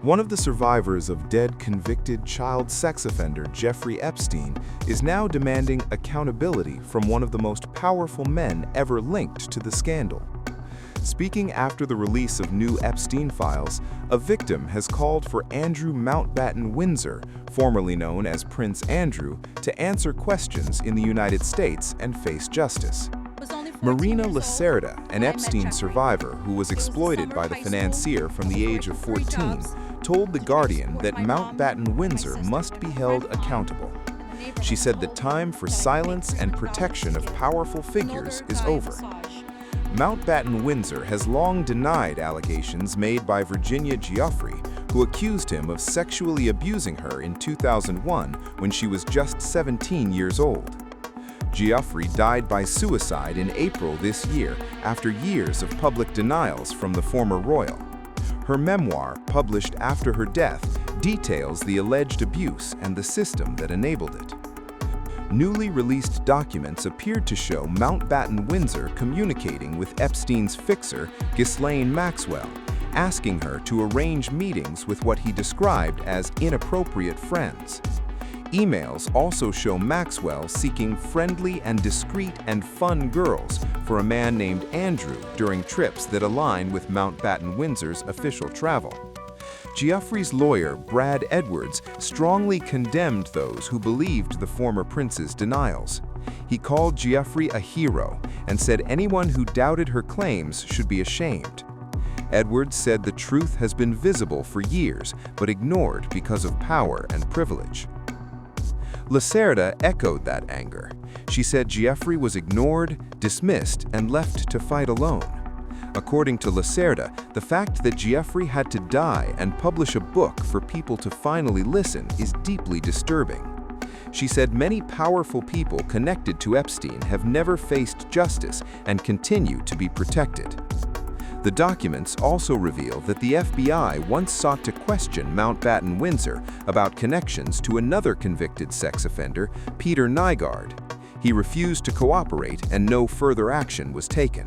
One of the survivors of dead convicted child sex offender Jeffrey Epstein is now demanding accountability from one of the most powerful men ever linked to the scandal. Speaking after the release of new Epstein files, a victim has called for Andrew Mountbatten Windsor, formerly known as Prince Andrew, to answer questions in the United States and face justice. Marina Lacerda, an Epstein survivor who was exploited by the financier from the age of 14, told The Guardian that Mountbatten Windsor must be held accountable. She said the time for silence and protection of powerful figures is over. Mountbatten Windsor has long denied allegations made by Virginia Giuffre, who accused him of sexually abusing her in 2001 when she was just 17 years old. Giuffre died by suicide in April this year after years of public denials from the former royal. Her memoir, published after her death, details the alleged abuse and the system that enabled it. Newly released documents appeared to show Mountbatten Windsor communicating with Epstein's fixer, Ghislaine Maxwell, asking her to arrange meetings with what he described as inappropriate friends. Emails also show Maxwell seeking friendly and discreet and fun girls for a man named Andrew during trips that align with Mountbatten Windsor's official travel. Giuffre's lawyer, Brad Edwards, strongly condemned those who believed the former prince's denials. He called Giuffre a hero and said anyone who doubted her claims should be ashamed. Edwards said the truth has been visible for years, but ignored because of power and privilege. Lacerda echoed that anger. She said Giuffre was ignored, dismissed, and left to fight alone. According to Lacerda, the fact that Giuffre had to die and publish a book for people to finally listen is deeply disturbing. She said many powerful people connected to Epstein have never faced justice and continue to be protected. The documents also reveal that the FBI once sought to question Mountbatten Windsor about connections to another convicted sex offender, Peter Nygard. He refused to cooperate and no further action was taken.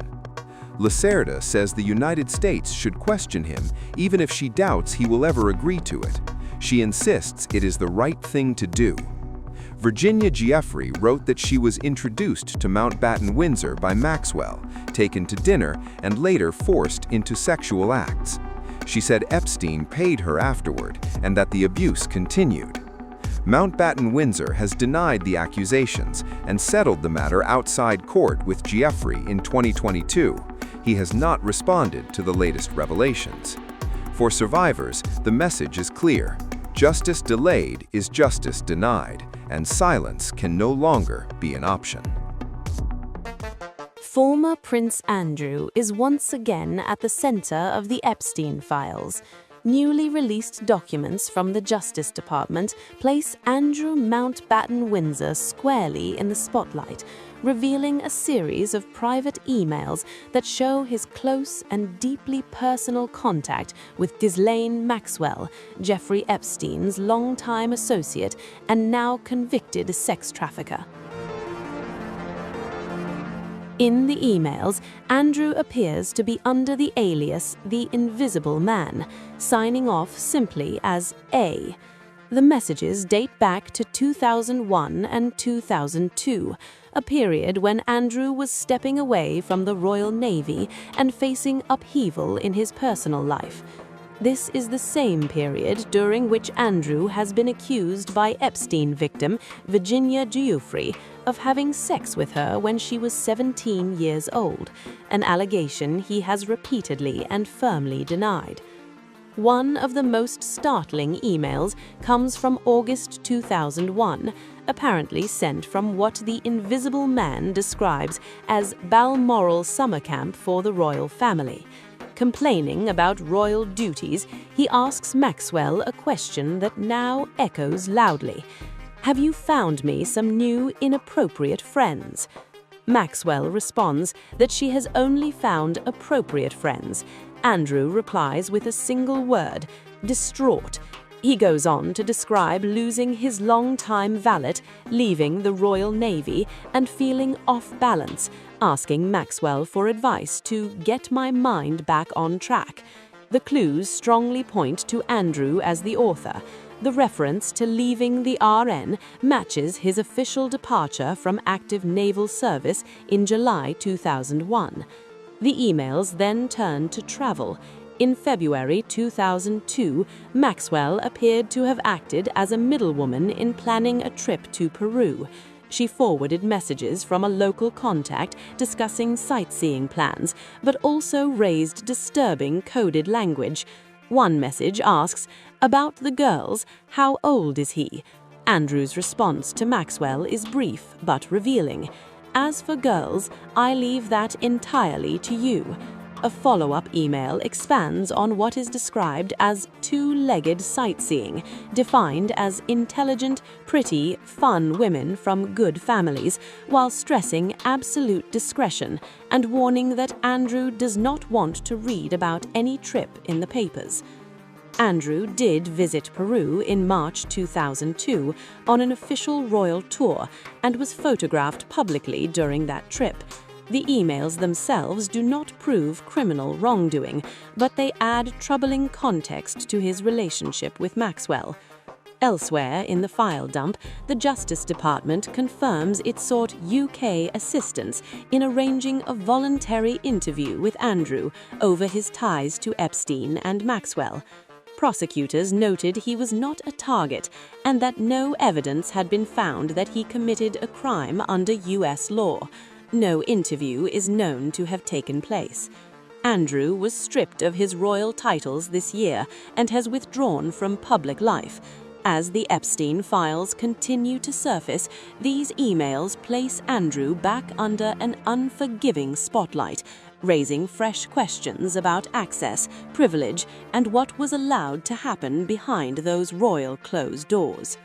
Lacerda says the United States should question him even if she doubts he will ever agree to it. She insists it is the right thing to do. Virginia Giuffre wrote that she was introduced to Mountbatten Windsor by Maxwell, taken to dinner, and later forced into sexual acts. She said Epstein paid her afterward and that the abuse continued. Mountbatten Windsor has denied the accusations and settled the matter outside court with Giuffre in 2022. He has not responded to the latest revelations. For survivors, the message is clear. Justice delayed is justice denied, and silence can no longer be an option. Former Prince Andrew is once again at the center of the Epstein files. Newly released documents from the Justice Department place Andrew Mountbatten Windsor squarely in the spotlight, revealing a series of private emails that show his close and deeply personal contact with Ghislaine Maxwell, Jeffrey Epstein's longtime associate and now convicted sex trafficker. In the emails, Andrew appears to be under the alias The Invisible Man, signing off simply as A. The messages date back to 2001 and 2002, a period when Andrew was stepping away from the Royal Navy and facing upheaval in his personal life. This is the same period during which Andrew has been accused by Epstein victim Virginia Giuffre of having sex with her when she was 17 years old, an allegation he has repeatedly and firmly denied. One of the most startling emails comes from August 2001, apparently sent from what the Invisible Man describes as Balmoral summer camp for the royal family. Complaining about royal duties, he asks Maxwell a question that now echoes loudly. "Have you found me some new inappropriate friends?" Maxwell responds that she has only found appropriate friends. Andrew replies with a single word, distraught. He goes on to describe losing his longtime valet, leaving the Royal Navy, and feeling off balance, asking Maxwell for advice to get my mind back on track. The clues strongly point to Andrew as the author. The reference to leaving the RN matches his official departure from active naval service in July 2001. The emails then turn to travel. In February 2002, Maxwell appeared to have acted as a middlewoman in planning a trip to Peru. She forwarded messages from a local contact discussing sightseeing plans, but also raised disturbing coded language. One message asks, "About the girls, how old is he?" Andrew's response to Maxwell is brief but revealing. "As for girls, I leave that entirely to you." A follow-up email expands on what is described as two-legged sightseeing, defined as intelligent, pretty, fun women from good families, while stressing absolute discretion and warning that Andrew does not want to read about any trip in the papers. Andrew did visit Peru in March 2002 on an official royal tour and was photographed publicly during that trip. The emails themselves do not prove criminal wrongdoing, but they add troubling context to his relationship with Maxwell. Elsewhere in the file dump, the Justice Department confirms it sought UK assistance in arranging a voluntary interview with Andrew over his ties to Epstein and Maxwell. Prosecutors noted he was not a target and that no evidence had been found that he committed a crime under US law. No interview is known to have taken place. Andrew was stripped of his royal titles this year and has withdrawn from public life. As the Epstein files continue to surface, these emails place Andrew back under an unforgiving spotlight, raising fresh questions about access, privilege, and what was allowed to happen behind those royal closed doors.